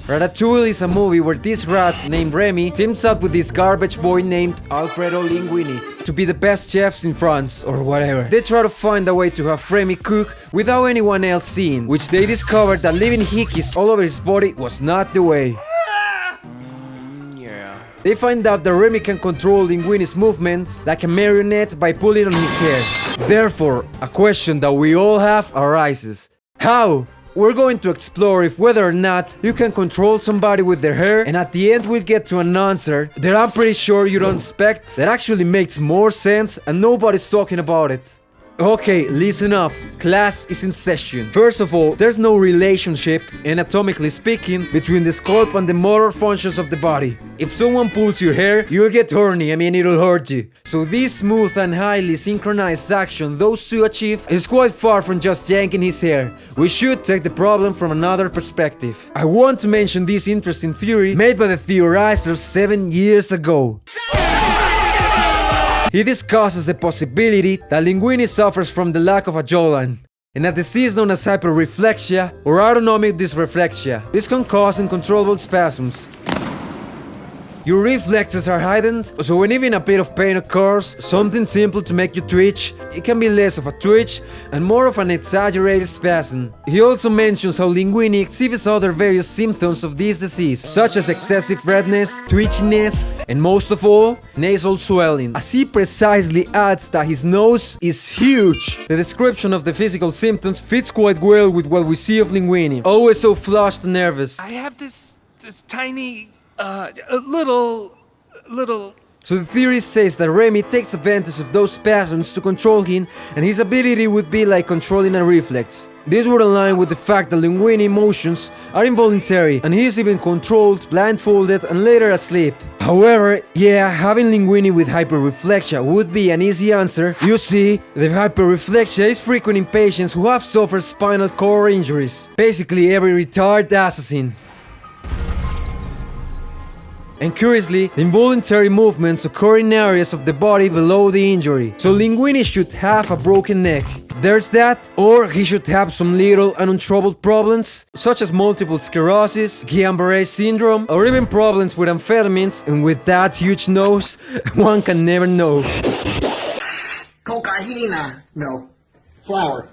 Ratatouille is a movie where this rat named Remy teams up with this garbage boy named Alfredo Linguine to be the best chefs in France or whatever. They try to find a way to have Remy cook without anyone else seeing, which they discovered that leaving hickeys all over his body was not the way. They find out that Remy can control Linguine's movements like a marionette by pulling on his hair. Therefore, a question that we all have arises. How? We're going to explore if whether or not you can control somebody with their hair, and at the end we'll get to an answer that I'm pretty sure you don't expect, that actually makes more sense and nobody's talking about it. Okay, listen up. Class is in session. First of all, there's no relationship, anatomically speaking, between the scalp and the motor functions of the body. If someone pulls your hair, you'll get horny, it'll hurt you. So this smooth and highly synchronized action those two achieve is quite far from just yanking his hair. We should take the problem from another perspective. I want to mention this interesting theory made by the theorizers 7 years ago. He discusses the possibility that Linguine suffers from the lack of a jawline, and a disease known as hyperreflexia or autonomic dysreflexia. This can cause uncontrollable spasms. Your reflexes are heightened, so when even a bit of pain occurs, something simple to make you twitch, it can be less of a twitch and more of an exaggerated spasm. He also mentions how Linguine exhibits other various symptoms of this disease, such as excessive redness, twitchiness, and most of all, nasal swelling. As he precisely adds that his nose is huge. The description of the physical symptoms fits quite well with what we see of Linguine, always so flushed and nervous. I have this tiny, little... So the theory says that Remy takes advantage of those spasms to control him, and his ability would be like controlling a reflex. This would align with the fact that Linguine emotions are involuntary, and he is even controlled, blindfolded, and later asleep. However, yeah, having Linguine with hyperreflexia would be an easy answer. You see, the hyperreflexia is frequent in patients who have suffered spinal cord injuries. Basically every retired assassin. And curiously, the involuntary movements occur in areas of the body below the injury. So Linguine should have a broken neck. There's that, or he should have some little and untroubled problems, such as multiple sclerosis, Guillain-Barré syndrome, or even problems with amphetamines, and with that huge nose, one can never know. Cocaine. No. Flour.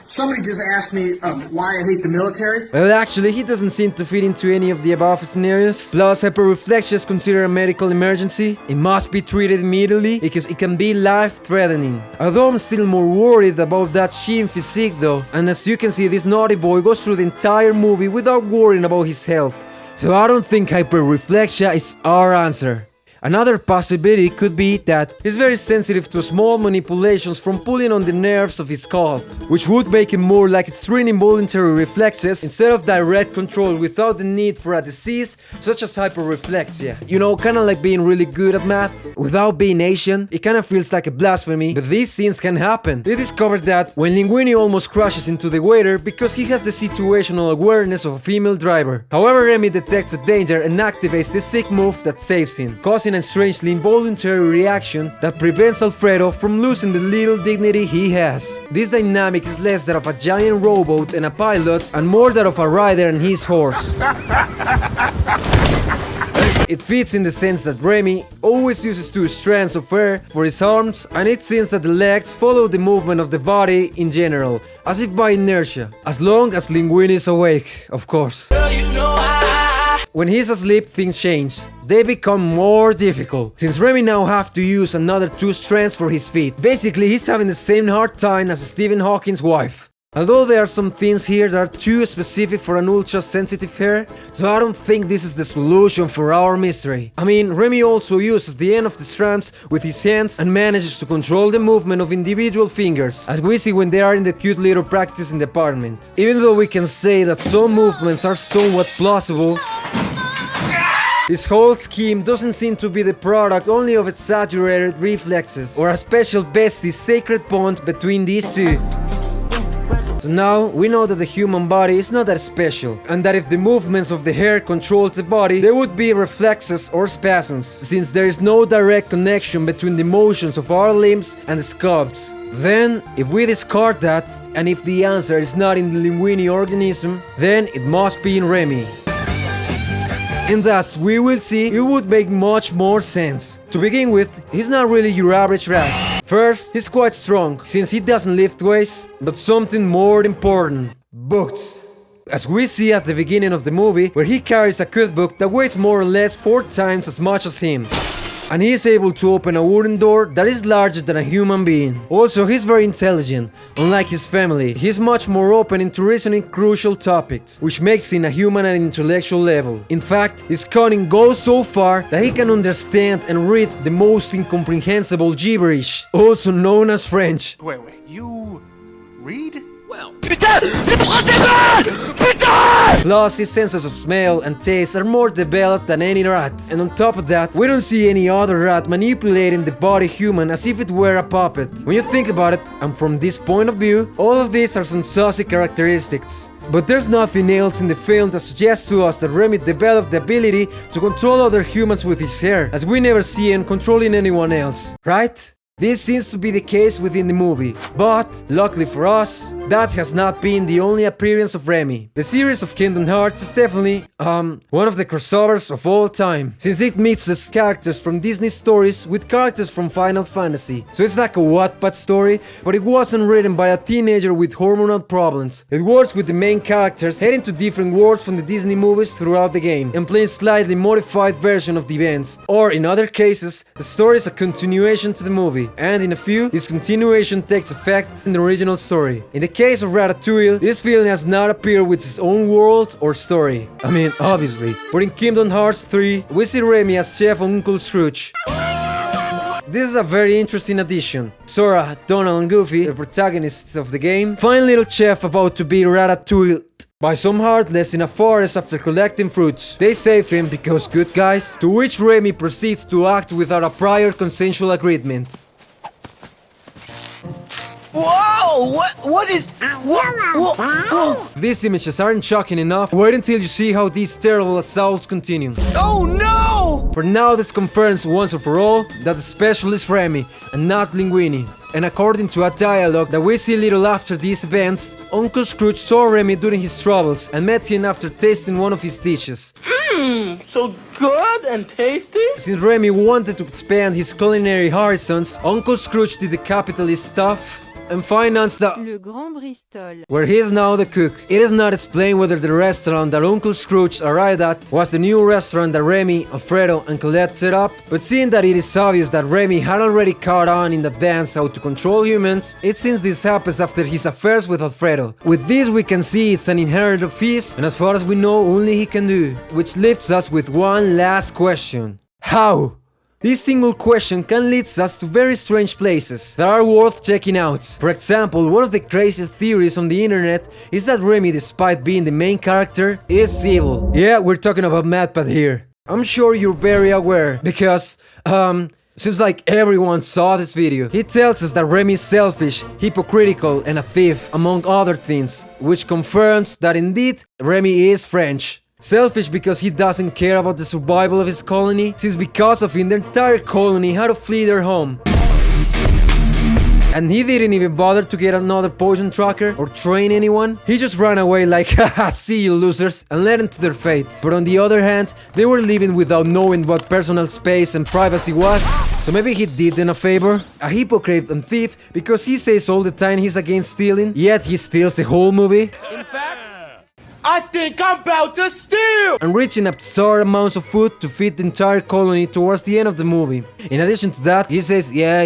Somebody just asked me why I hate the military. Well, actually, he doesn't seem to fit into any of the above scenarios. Plus, hyperreflexia is considered a medical emergency. It must be treated immediately because it can be life-threatening. Although I'm still more worried about that sheen physique though. And as you can see, this naughty boy goes through the entire movie without worrying about his health. So I don't think hyperreflexia is our answer. Another possibility could be that he's very sensitive to small manipulations from pulling on the nerves of his scalp, which would make him more like extreme involuntary reflexes instead of direct control without the need for a disease such as hyperreflexia. You know, kinda like being really good at math without being Asian. It kinda feels like a blasphemy, but these things can happen. They discovered that when Linguine almost crashes into the waiter because he has the situational awareness of a female driver. However, Remy detects the danger and activates the sick move that saves him, causing a strangely involuntary reaction that prevents Alfredo from losing the little dignity he has. This dynamic is less that of a giant rowboat and a pilot, and more that of a rider and his horse. It fits in the sense that Remy always uses 2 strands of hair for his arms, and it seems that the legs follow the movement of the body in general, as if by inertia, as long as Linguine is awake, of course. When he's asleep, things change. They become more difficult, since Remy now have to use another 2 strands for his feet. Basically, he's having the same hard time as Stephen Hawking's wife. Although there are some things here that are too specific for an ultra-sensitive hair, so I don't think this is the solution for our mystery. Remy also uses the end of the strands with his hands and manages to control the movement of individual fingers, as we see when they are in the cute little practicing department. Even though we can say that some movements are somewhat plausible, this whole scheme doesn't seem to be the product only of exaggerated reflexes, or a special bestie sacred bond between these two. So now we know that the human body is not that special, and that if the movements of the hair controlled the body, there would be reflexes or spasms, since there is no direct connection between the motions of our limbs and the scalps. Then, if we discard that, and if the answer is not in the Linguine organism, then it must be in Remy. And as we will see, it would make much more sense. To begin with, he's not really your average rat. First, he's quite strong, since he doesn't lift weights, but something more important: books. As we see at the beginning of the movie, where he carries a cookbook that weighs more or less 4 times as much as him. And he is able to open a wooden door that is larger than a human being. Also, he's very intelligent. Unlike his family, he's much more open into reasoning crucial topics, which makes him a human at an intellectual level. In fact, his cunning goes so far that he can understand and read the most incomprehensible gibberish, also known as French. Wait, you read? Well, Plus, his senses of smell and taste are more developed than any rat. And on top of that, we don't see any other rat manipulating the body human as if it were a puppet. When you think about it, and from this point of view, all of these are some saucy characteristics. But there's nothing else in the film that suggests to us that Remy developed the ability to control other humans with his hair, as we never see him controlling anyone else, right? This seems to be the case within the movie, but luckily for us, that has not been the only appearance of Remy. The series of Kingdom Hearts is definitely, one of the crossovers of all time, since it mixes characters from Disney stories with characters from Final Fantasy. So it's like a Wattpad story, but it wasn't written by a teenager with hormonal problems. It works with the main characters heading to different worlds from the Disney movies throughout the game, and playing slightly modified version of the events. Or in other cases, the story is a continuation to the movie. And in a few, this continuation takes effect in the original story. In the case of Ratatouille, this film has not appeared with its own world or story. I mean, obviously. But in Kingdom Hearts 3, we see Remy as Chef Uncle Scrooge. This is a very interesting addition. Sora, Donald and Goofy, the protagonists of the game, find little Chef about to be Ratatouille by some heartless in a forest after collecting fruits. They save him because good guys, to which Remy proceeds to act without a prior consensual agreement. Whoa! What is... Whoa. These images aren't shocking enough. Wait until you see how these terrible assaults continue. Oh no! For now, this confirms once and for all that the special is Remy and not Linguine. And according to a dialogue that we see little after these events, Uncle Scrooge saw Remy during his troubles and met him after tasting one of his dishes. So good and tasty? Since Remy wanted to expand his culinary horizons, Uncle Scrooge did the capitalist stuff and financed Le Grand Bristol. where he is now the cook. It is not explained whether the restaurant that Uncle Scrooge arrived at was the new restaurant that Remy, Alfredo and Colette set up, but seeing that it is obvious that Remy had already caught on in advance how to control humans, it seems this happens after his affairs with Alfredo. With this we can see it's an inherit of his, and as far as we know only he can do, which leaves us with one last question. How? This single question can lead us to very strange places that are worth checking out. For example, one of the craziest theories on the internet is that Remy, despite being the main character, is evil. Yeah, we're talking about Wattpad here. I'm sure you're very aware, because, seems like everyone saw this video. He tells us that Remy is selfish, hypocritical and a thief, among other things, which confirms that indeed Remy is French. Selfish because he doesn't care about the survival of his colony, since because of him the entire colony had to flee their home. And he didn't even bother to get another poison tracker or train anyone. He just ran away like, haha, see you losers, and led them to their fate. But on the other hand, they were living without knowing what personal space and privacy was. So maybe he did them a favor. A hypocrite and thief because he says all the time he's against stealing, yet he steals the whole movie. In fact, I think I'm about to steal! And reaching absurd amounts of food to feed the entire colony towards the end of the movie. In addition to that, he says, yeah,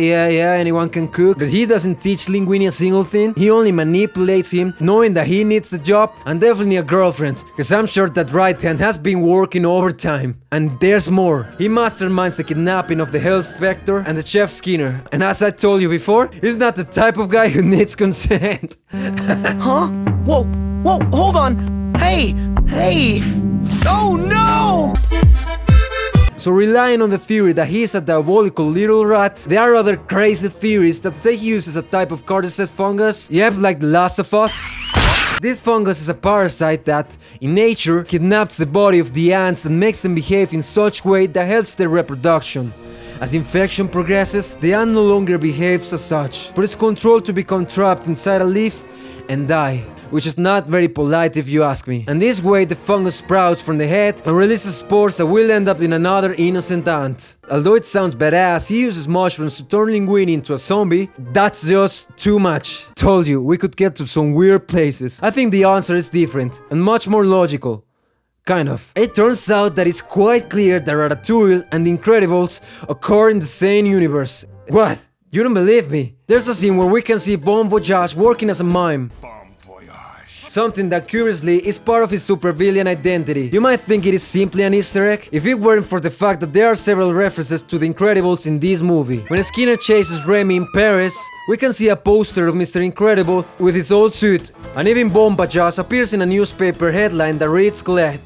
anyone can cook, but he doesn't teach Linguine a single thing. He only manipulates him, knowing that he needs the job and definitely a girlfriend, because I'm sure that right hand has been working overtime. And there's more. He masterminds the kidnapping of the Health Spectre and the Chef Skinner. And as I told you before, he's not the type of guy who needs consent. Huh? Whoa, hold on! Hey! Oh no! So relying on the theory that he is a diabolical little rat, there are other crazy theories that say he uses a type of cordyceps fungus, yep, like The Last of Us. This fungus is a parasite that, in nature, kidnaps the body of the ants and makes them behave in such way that helps their reproduction. As infection progresses, the ant no longer behaves as such, but is controlled to become trapped inside a leaf and die. Which is not very polite if you ask me. And this way the fungus sprouts from the head and releases spores that will end up in another innocent ant. Although it sounds badass, he uses mushrooms to turn Linguine into a zombie. That's just too much. Told you, we could get to some weird places. I think the answer is different and much more logical. Kind of. It turns out that it's quite clear that Ratatouille and The Incredibles occur in the same universe. What? You don't believe me? There's a scene where we can see Bon Voyage working as a mime. Something that curiously is part of his supervillain identity. You might think it is simply an Easter egg, if it weren't for the fact that there are several references to The Incredibles in this movie. When Skinner chases Remy in Paris, we can see a poster of Mr. Incredible with his old suit, and even Bon Voyage appears in a newspaper headline that reads Collect.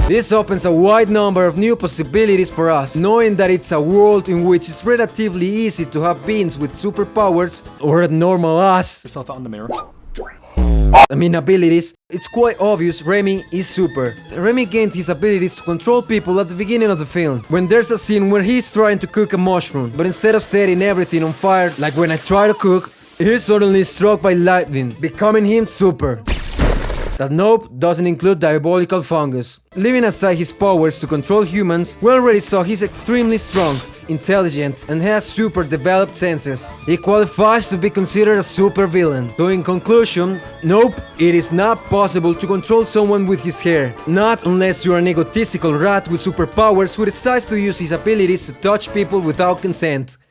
This opens a wide number of new possibilities for us, knowing that it's a world in which it's relatively easy to have beings with superpowers, or a normal ass. Yourself out in the mirror. Abilities. It's quite obvious Remy is super. Remy gained his abilities to control people at the beginning of the film, when there's a scene where he's trying to cook a mushroom, but instead of setting everything on fire, like when I try to cook, he's suddenly struck by lightning, becoming him super. That nope doesn't include diabolical fungus. Leaving aside his powers to control humans, we already saw he's extremely strong, intelligent, and has super developed senses. He qualifies to be considered a super villain. So in conclusion, nope, it is not possible to control someone with his hair. Not unless you're an egotistical rat with superpowers who decides to use his abilities to touch people without consent.